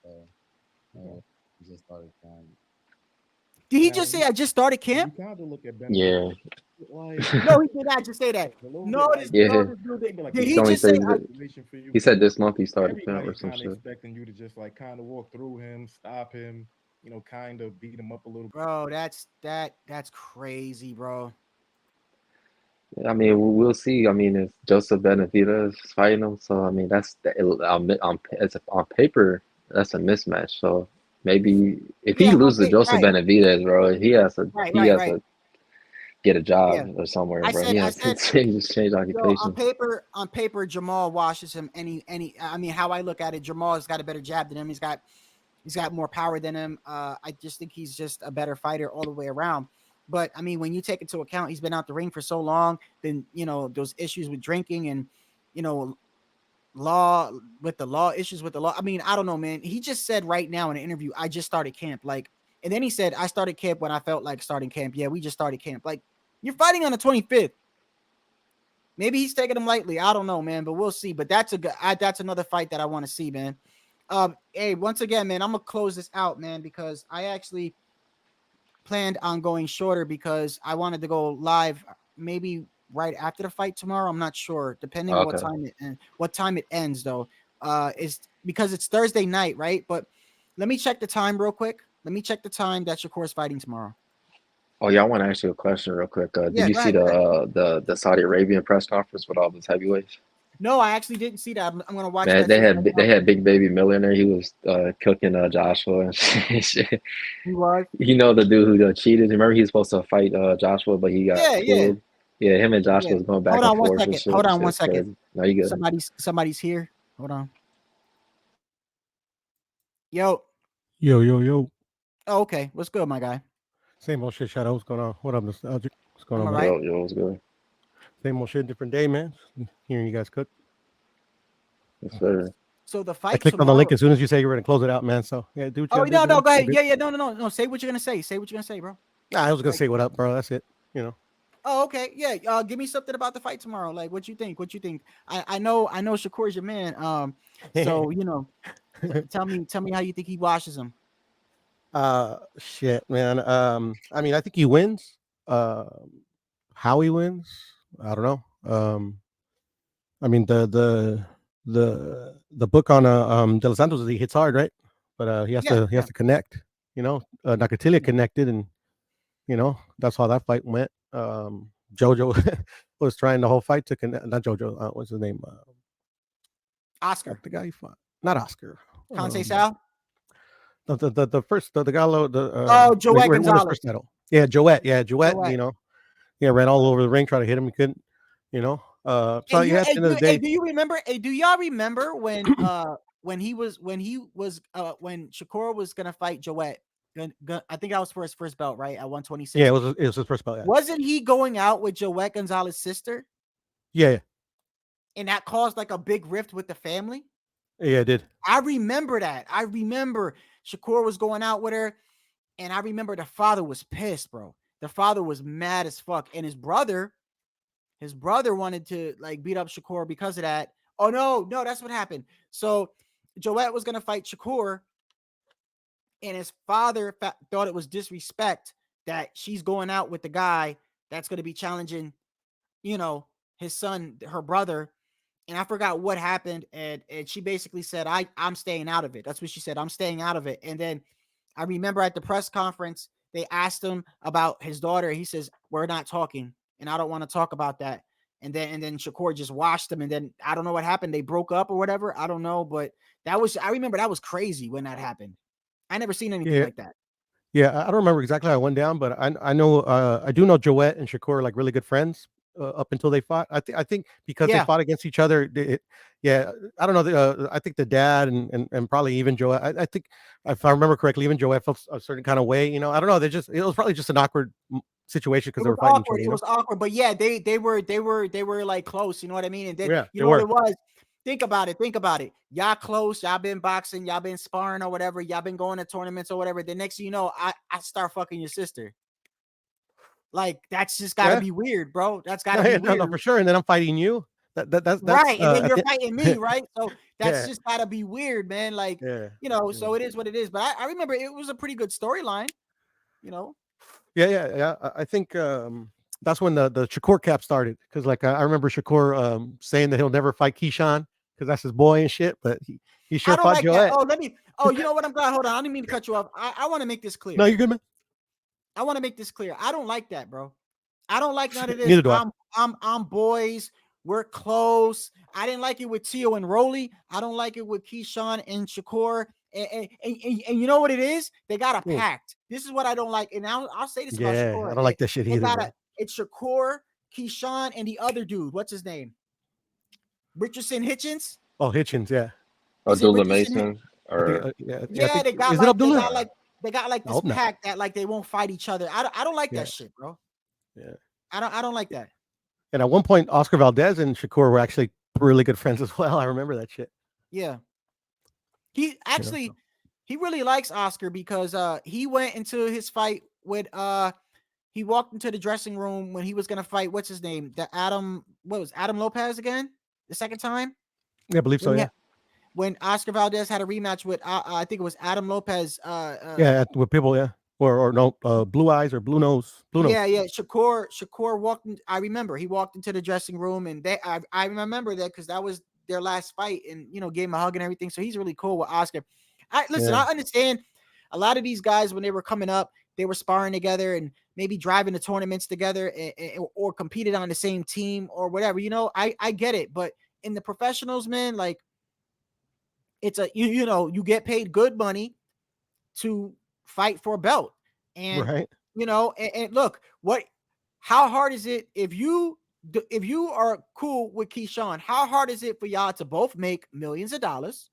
there. So, I just started camp. Did he Now, just say I just started you camp? kind of look at Yeah. like No, he did not just say that. a little No, bit this, like Yeah. this dude did. like Did He he only just say says I, that situation for you he said because this month he started camp or everybody's some kind of shit. expecting you to just like kind of walk through him, stop him, kind of beat him up a little. bro? That's crazy, bro. I mean, we'll see. I mean, it's Joseph Benavidez fighting him, so I mean, on paper that's a mismatch. So maybe if he Yeah, loses to okay, Joseph right, Benavidez, bro, right, he right, has right. to get a Yeah, job or somewhere, bro. He I has to said, change yo, occupation. on paper, Jamal washes him. I mean, how I look at it, Jamal's got a better jab than him. He's got more power than him. I just think he's just a better fighter all the way around. But I mean, when you take into account he's been out the ring for so long, then those issues with drinking and you know issues with the law. I mean, I don't know, man. He just said right now in an interview, I just started camp. Like, and then he said, I started camp when I felt like starting camp. Yeah, we just started camp. Like, you're fighting on the 25th. Maybe he's taking them lightly. I don't know, man, but we'll see. But that's that's another fight that I want to see, man. Hey, once again, man, I'm gonna close this out, man, because I actually planned on going shorter because I wanted to go live maybe right after the fight tomorrow. I'm not sure, depending on Okay. what time it ends, though. Is because it's Thursday night, right? But let me check the time real quick. Let me check the time that Shakur's fighting tomorrow. Oh yeah, I want to ask you a question real quick. Did Yeah, you go see ahead. Go ahead. the Saudi Arabian press conference with all those heavyweights? No, I actually didn't see that. I'm gonna watch Man, that shit right they now. had Big Baby Miller in there. He was cooking Joshua and shit. He was. You know the dude who cheated. Remember he was supposed to fight Joshua, but he got Yeah. pulled. Yeah, him and Joshua Yeah. was going back Hold and on one forth and second. shit. Hold on one Shit's second. crazy. No, you good. Somebody's here. Hold on. Yo. Yo. Oh, okay. What's good, my guy? Same old shit, Shadow. What's going on? What up, Nostalgic? What's going I'm on, all man? right. Yo, what's good? Same old shit, different day, man. Hearing you guys cook. Yes, sir. So the I fight clicked on the link tomorrow. as soon as you say you were going to close it out, man. So, yeah, do what you Oh gotta do, no, man. go ahead. Good. Yeah, no. Say what you're gonna say. Say what you're gonna say, bro. I was gonna say what up, bro. That's it. You know. Oh, okay. Yeah. Give me something about the fight tomorrow. Like, what you think? What you think? I know Shakur's your man. So tell me how you think he washes him. Shit, man. I mean, I think he wins. How he wins, I don't know. I mean, the book on De Los Santos is he hits hard, right? But he has Yeah, to connect. You know, Nakatilia connected, and that's how that fight went. Jojo was trying the whole fight to connect. Not Jojo. What's his name? Oscar. The guy he fought. Not Oscar. Conseil Sal. The first the Gallo Joette win his Gonzalez. first title. Yeah, Joette. Joette. Ran all over the ring trying to hit him. He couldn't. So at the end of the day, do you remember? Do y'all remember when when Shakur was gonna fight Joette? I think that was for his first belt, right? At 126. Yeah, it was his first belt. Yeah. Wasn't he going out with Joette Gonzalez's sister? Yeah. And that caused like a big rift with the family. Yeah, it did. I remember that. I remember Shakur was going out with her, and I remember the father was pissed, bro. The father was mad as fuck, and his brother wanted to like beat up Shakur because of that. Oh no, that's what happened. So Joette was gonna fight Shakur, and his father thought it was disrespect that she's going out with the guy that's going to be challenging, his son, her brother. And I forgot what happened. And she basically said, I'm staying out of it. That's what she said. I'm staying out of it. And then I remember at the press conference, they asked him about his daughter. He says, we're not talking, and I don't want to talk about that. And then Shakur just washed him. And then I don't know what happened. They broke up or whatever. I don't know. But I remember that was crazy when that happened. I never seen anything like that. Yeah, I don't remember exactly how it went down, but I know I do know Joette and Shakur are like really good friends up until they fought. I think because they fought against each other. I don't know. I think the dad and probably even Joette. I think if I remember correctly, even Joette felt a certain kind of way. I don't know. It was probably just an awkward situation because they were fighting each other. It was awkward, but yeah, they were like close. You know what I mean? And then you know were. what it was. Think about it. Y'all close. Y'all been boxing. Y'all been sparring or whatever. Y'all been going to tournaments or whatever. The next thing you know, I start fucking your sister. Like that's just gotta be weird, bro. That's gotta be weird. No, for sure. And then I'm fighting you. That's right. And then you're fighting me, right? So that's just gotta be weird, man. Like so it is what it is. But I remember it was a pretty good storyline. Yeah. I think that's when the Shakur cap started, because like I remember Shakur saying that he'll never fight Keyshawn because that's his boy and shit, but he sure fought like Joette. You know what? I'm glad. Hold on, I didn't mean to cut you off. I want to make this clear. No, you're good, man. I want to make this clear. I don't like that, bro. I don't like none of this. Neither do I. I'm boys. We're close. I didn't like it with Tio and Rolly. I don't like it with Keyshawn and Shakur. And you know what it is? They got a pact. This is what I don't like. And I'll say this about Shakur. I don't like that shit either. It's Shakur, Keyshawn, and the other dude. What's his name? Richardson Hitchens? Oh, Hitchens, yeah. Abdullah Mason. They got like this pact that like they won't fight each other. I don't like that shit, bro. Yeah. I don't like that. And at one point, Oscar Valdez and Shakur were actually really good friends as well. I remember that shit. Yeah. He actually he really likes Oscar because he went into his fight with he walked into the dressing room when he was gonna fight what's his name? Adam Lopez again? The second time? Yeah, I believe so, yeah. When Oscar Valdez had a rematch with I think it was Adam Lopez with people, yeah. Or no, blue eyes or blue nose. Yeah. Shakur walked in, I remember he walked into the dressing room, and I remember that because that was their last fight, and gave him a hug and everything. So he's really cool with Oscar. I understand a lot of these guys when they were coming up, they were sparring together and maybe driving to tournaments together or competed on the same team or whatever. I get it, but in the professionals, man, like it's you get paid good money to fight for a belt, and and look, how hard is it if you are cool with Keyshawn? How hard is it for y'all to both make millions of dollars,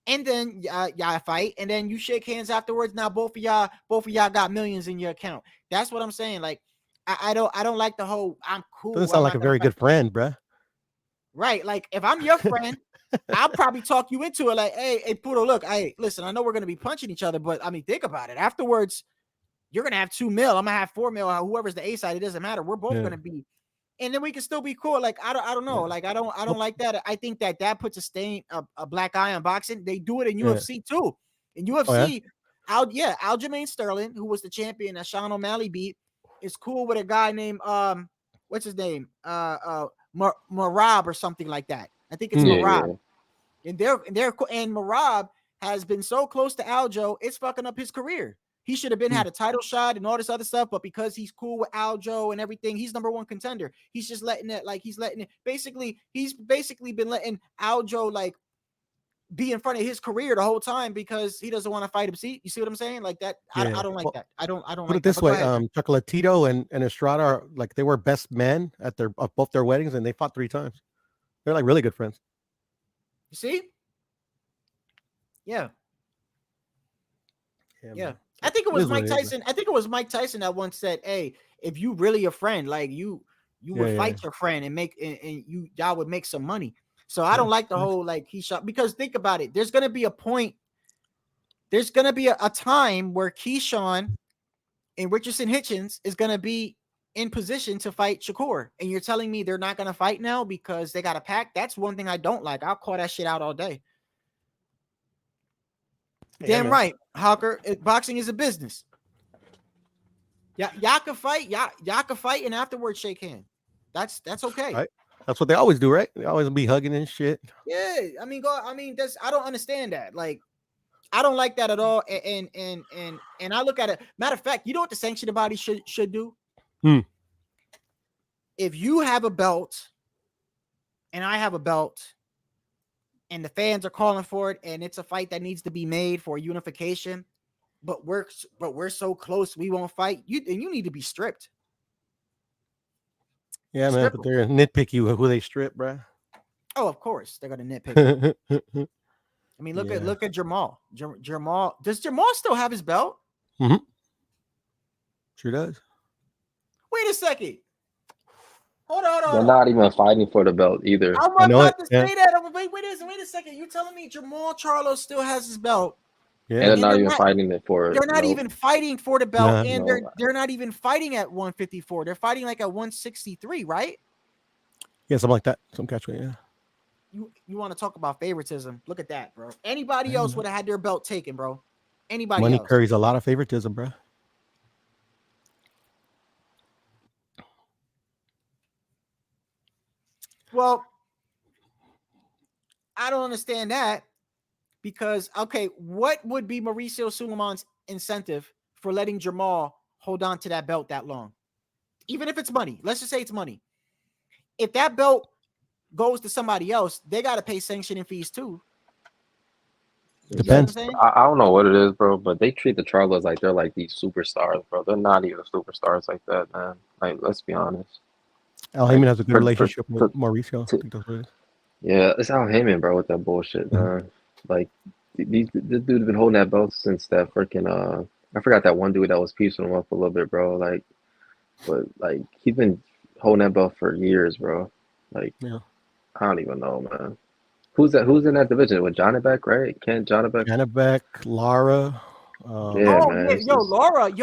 and then y'all fight, and then you shake hands afterwards? Now both of y'all got millions in your account. That's what I'm saying. Like I don't like the whole I'm cool. Doesn't sound like a very good friend, bruh. Right? Like if I'm your friend, I'll probably talk you into it. Like, hey, Pudo, look, listen, I know we're gonna be punching each other, but I mean, think about it. Afterwards, you're gonna have 2 mil. I'm gonna have 4 mil. Whoever's the A side, it doesn't matter. We're both Yeah. gonna be, and then we can still be cool. Like I don't know. Yeah. Like I don't like that. I think that puts a black eye on boxing. They do it in Yeah. UFC too. In Oh, UFC, Aljamain Sterling, who was the champion that Sean O'Malley beat, is cool with a guy named what's his name? Marab or something like that. I think it's Hmm. Marab. And Marab has been so close to Aljo, it's fucking up his career. He should have been had a title shot and all this other stuff, but because he's cool with Aljo and everything, he's #1 contender. He's just letting it, like he's letting it. Basically, he's basically been letting Aljo like be in front of his career the whole time because he doesn't want to fight him. See, you see what I'm saying? Like that. Yeah. I don't like Well, that. I don't Put like it that. this But go way, ahead. Chocolatito and Estrada are like they were best men at both their weddings, and they fought 3 times. They're like really good friends. You see? Yeah. Yeah. Yeah. Man. I think it It was is what Mike it is, man. Tyson. I think it was Mike Tyson that once said, "Hey, if you really a friend, like you would Yeah, fight yeah. your friend and y'all would make some money." So I Yeah. don't like the whole like he shot, because think about it. There's gonna be a point. There's gonna be a time where Keyshawn and Richardson Hitchens is gonna be in position to fight Shakur, and you're telling me they're not gonna fight now because they got a pack? That's one thing I don't like. I'll call that shit out all day. Yeah, Damn man. right, Hawker. Boxing is a business. Y'all can fight. Y'all can fight and afterwards shake hands. That's okay. Right. That's what they always do, right? They always be hugging and shit. Yeah, I mean, that's I don't understand that. Like, I don't like that at all. And I look at it. Matter of fact, you know what the sanctioned body should do? If you have a belt and I have a belt and the fans are calling for it and it's a fight that needs to be made for unification, but we're so close we won't fight, you need to be stripped. Yeah, man. Strip But 'em. they're nitpicky with who they strip, bro. Oh, of course they're gonna nitpick. I mean, look Yeah. at Jamal. Jamal, does Jamal still have his belt? Sure does. Wait a second. Hold on. They're not even fighting for the belt either. I'm I know about it, to say that. Wait a second. You telling me Jamal Charlo still has his belt? Yeah. And they're And not even fighting it for it. They're not Nope. even fighting for the belt, Nah. and No. they're not even fighting at 154. They're fighting like at 163, right? Yeah, something like that. Some catchweight, yeah. You want to talk about favoritism? Look at that, bro. Anybody Yeah, else man. would have had their belt taken, bro. Anybody Money else? carries a lot of favoritism, bro. Well, I don't understand that because, okay, what would be Mauricio Suleiman's incentive for letting Jamal hold on to that belt that long? Even if it's money, let's just say it's money. If that belt goes to somebody else, they got to pay sanctioning fees too. Depends. You know I don't know what it is, bro, but they treat the Charlos like they're like these superstars, bro. They're not even superstars like that, man. Like, let's be honest. Al Like, Heyman has a good relationship with Mauricio. I think that's what it is. Yeah, it's Al Heyman, bro, with that bullshit, man. Like, this dude's been holding that belt since that freaking I forgot that one dude that was piecing him up a little bit, bro. Like, but like he's been holding that belt for years, bro. Like, Yeah. I don't even know, man. Who's in that division with Johnnebeck, right? Kent Johnnebeck? Janabek, Lara. Yeah, man. Yeah, It's just, Laura's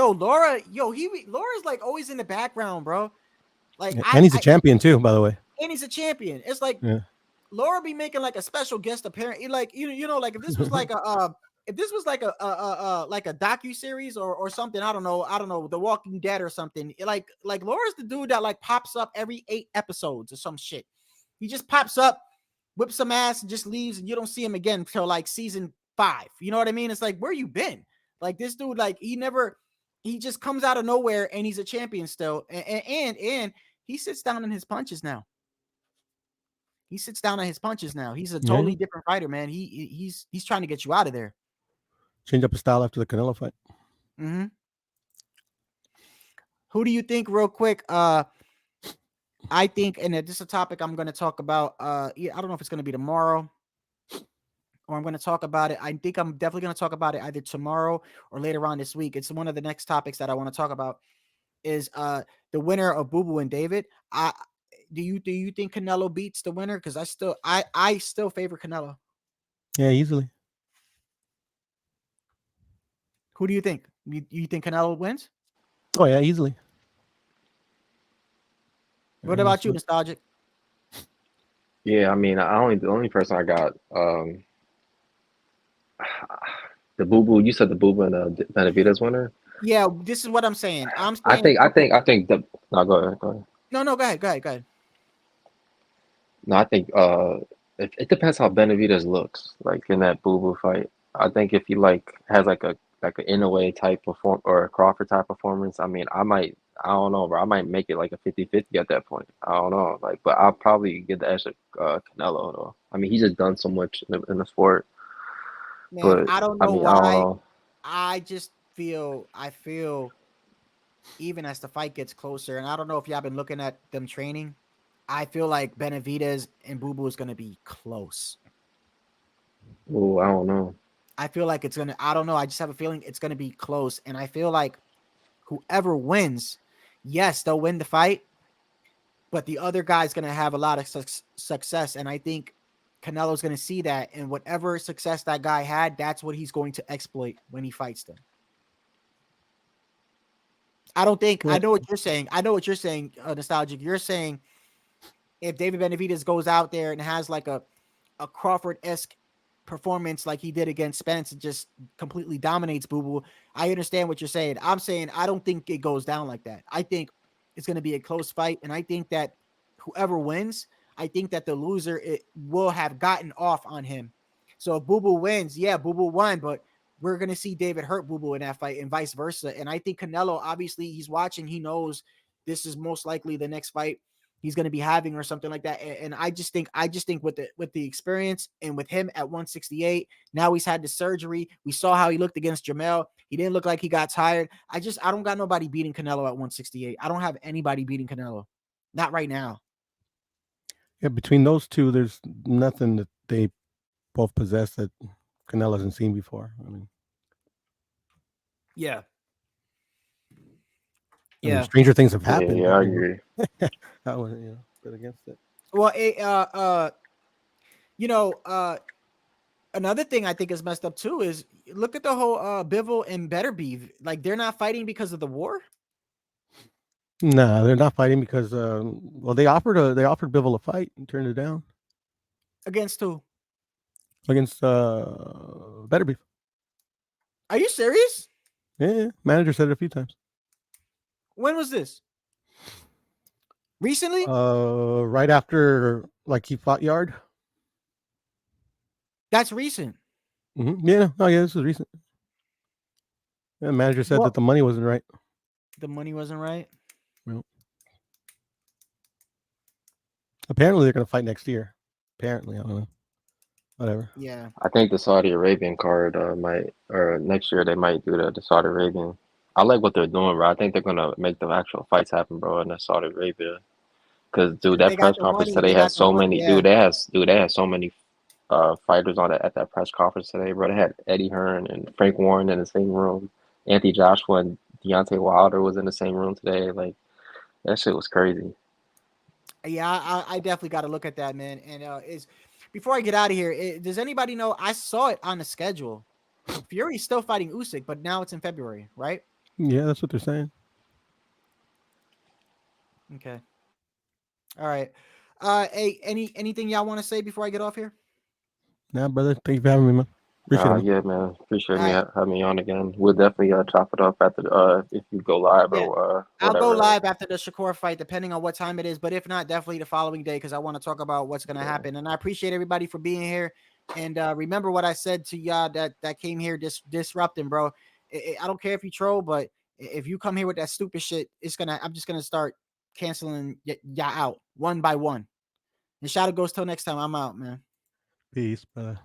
like always in the background, bro. Like and he's a champion too, by the way. And he's a champion. It's like Laura be making like a special guest appearance. Like you know, like if this was like a like a docu-series or something, I don't know, The Walking Dead or something. Like Laura's the dude that like pops up every 8 episodes or some shit. He just pops up, whips some ass, and just leaves, and you don't see him again until like season 5. You know what I mean? It's like, where you been? Like this dude, like he just comes out of nowhere and he's a champion still. And he sits down in his punches now. He's a totally different fighter, man. He's trying to get you out of there. Change up his style after the Canelo fight. Mm-hmm. Who do you think, real quick? I think, and this is a topic I'm going to talk about. I don't know if it's going to be tomorrow or I'm going to talk about it. I think I'm definitely going to talk about it either tomorrow or later on this week. It's one of the next topics that I want to talk about is the winner of Boo Boo and David. Do you think Canelo beats the winner? Because I still favor Canelo. Yeah, easily. Who do you think? You think Canelo wins? Oh yeah, easily. What about you, Nostalgic? Yeah, I mean, the only person I got, the Boo Boo. You said the Boo Boo and the Benavides winner. Yeah, this is what I'm saying. I'm saying I think the. No, go ahead. Go ahead. no, go ahead, go ahead. No, I think it depends how Benavides looks like in that Boo Boo fight. I think if he like has like a Inoue type perform or a Crawford type performance, I mean, I don't know, bro. I might make it like a 50-50 at that point. I don't know, like, but I'll probably get the edge of Canelo though. I mean, he's just done so much in the sport, Man, but I don't I know mean, I don't why. know. I feel even as the fight gets closer, and I don't know if y'all been looking at them training. I feel like Benavides and Boo Boo is gonna be close. Oh, I don't know. I feel like I don't know. I just have a feeling it's gonna be close. And I feel like whoever wins, yes, they'll win the fight, but the other guy's gonna have a lot of success. And I think Canelo's gonna see that, and whatever success that guy had, that's what he's going to exploit when he fights them. I don't think I know what you're saying. I know what you're saying, Nostalgic. You're saying if David Benavidez goes out there and has like a Crawford-esque performance like he did against Spence and just completely dominates Boo Boo, I understand what you're saying. I'm saying I don't think it goes down like that. I think it's going to be a close fight, and I think that whoever wins, I think that the loser will have gotten off on him. So if Boo Boo wins, yeah, Boo Boo won, but we're going to see David hurt Boo Boo in that fight and vice versa. And I think Canelo, obviously, he's watching. He knows this is most likely the next fight he's going to be having or something like that. And I just think with the experience and with him at 168, now he's had the surgery. We saw how he looked against Jamel. He didn't look like he got tired. I don't got nobody beating Canelo at 168. I don't have anybody beating Canelo. Not right now. Yeah, between those two, there's nothing that they both possess that Canelo hasn't seen before. I mean, yeah. I mean, stranger things have happened. Yeah, I agree. I was, bet against it. Well, another thing I think is messed up too is look at the whole Bivol and Beterbiev. Like they're not fighting because of the war. No, they're not fighting because they offered Bivol a fight and turned it down. Against who? Against Beterbiev. Are you serious? Yeah, manager said it a few times. When was this? Recently? Right after he fought Yard. That's recent. Mm-hmm. Yeah. Oh yeah, this is recent. Yeah, the manager said that the money wasn't right. The money wasn't right. Well, apparently they're gonna fight next year. Apparently, I don't know. Whatever. Yeah. I think the Saudi Arabian card next year they might do the Saudi Arabian. I like what they're doing, bro. I think they're gonna make the actual fights happen, bro, in Saudi Arabia. Because dude, that press conference today has so many. Yeah. They had so many fighters on at that press conference today, bro. They had Eddie Hearn and Frank Warren in the same room. Anthony Joshua and Deontay Wilder was in the same room today. Like that shit was crazy. Yeah, I definitely got to look at that, man. And before I get out of here, does anybody know? I saw it on the schedule. Fury's still fighting Usyk, but now it's in February, right? Yeah, that's what they're saying. Okay. All right. Hey, anything y'all want to say before I get off here? Nah, brother. Thank you for having me, man. Appreciate it. Yeah, man. Appreciate having me on again. We'll definitely chop it up after if you go live or whatever. I'll go live after the Shakur fight, depending on what time it is. But if not, definitely the following day because I want to talk about what's going to happen. And I appreciate everybody for being here. And remember what I said to y'all that came here disrupting, bro. I don't care if you troll, but if you come here with that stupid shit, I'm just gonna start canceling y'all out one by one. And shout out goes till next time. I'm out, man. Peace, brother.